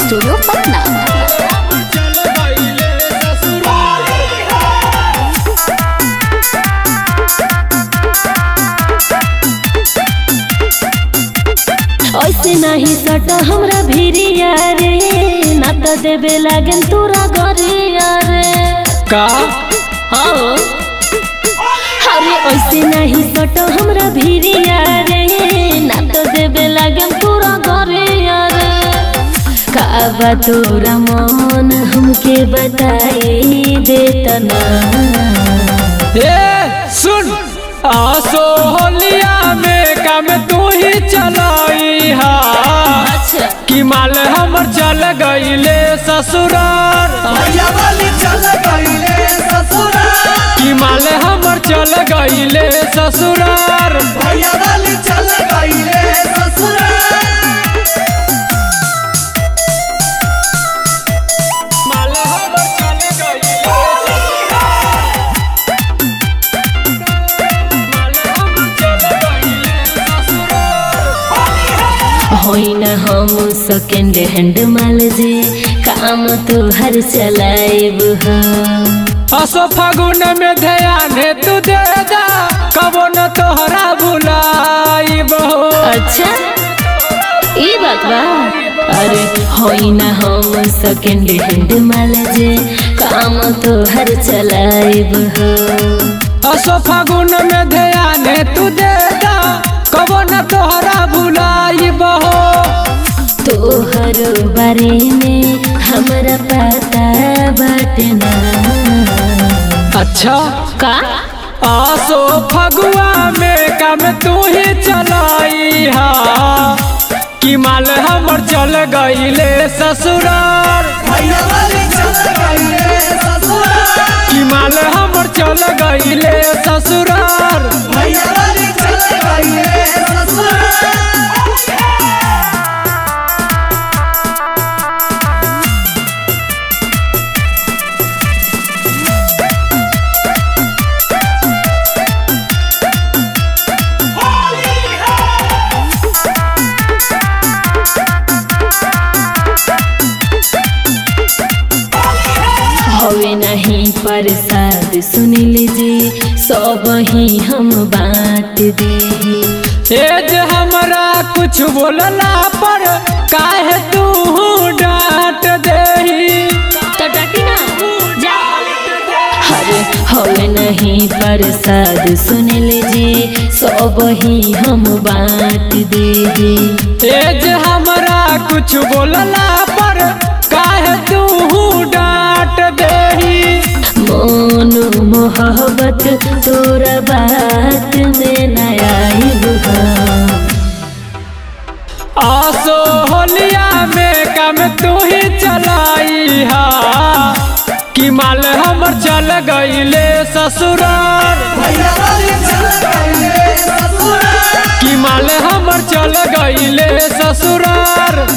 Studio Patna. ऐसे नहीं सटा हमरा भिरिया रे, ना तो देवे लागन तोरा गरिया रे का हो। अरे ऐसे नहीं सटा हमरा भिरिया रे, ना तो देवे लागन तोरा गरिया रे। का बा तोरा मन हमके बताई देता ना। ए सुन, आसो होलिया में काम तू ही चलाई हा। अच्छा कि माल हमर चल गईले ससुरार, कि माल हमर चल गईले ससुरार। माल हमर चल गईले होई न हम सेकेंड हैंड माल जे काम तोहर चलाइब हो। असो फागुन में ध्यान है तू दे दा, कबो न तोहरा भुलाइब हो। अच्छा ई बात बा। अरे होई न हम सेकेंड हैंड माल जे काम तोहर चलाइब हो। असो फागुन में ध्यान है तू दे दा, कबो न तोहरा भुलाइब हो। तोहर बारे में हमरा पता बाटे ना। अच्छा का आसो फगुआ में काम तू ही चलाई हा। कि माल हमर चल गईले ससुरार, कि माल हमर चल गईले ससुरार। हवे नहीं प्रसाद सुन लीजिए, सब ही हम बांट दे। एज हमरा कुछ बोलला पर काहे तू डांट देही। अरे हवे नहीं प्रसाद सुन लीजिए, सब ही हम बांट दे। एज हमरा कुछ बोलला पर काहे तू डांट देही। मन मोहब्बत तोरा बात में नया आसो होलिया में काम तू ही चलाई हा। कि माल हमर चल गईले ससुरार, कि माल हमर चल गईले ससुरार।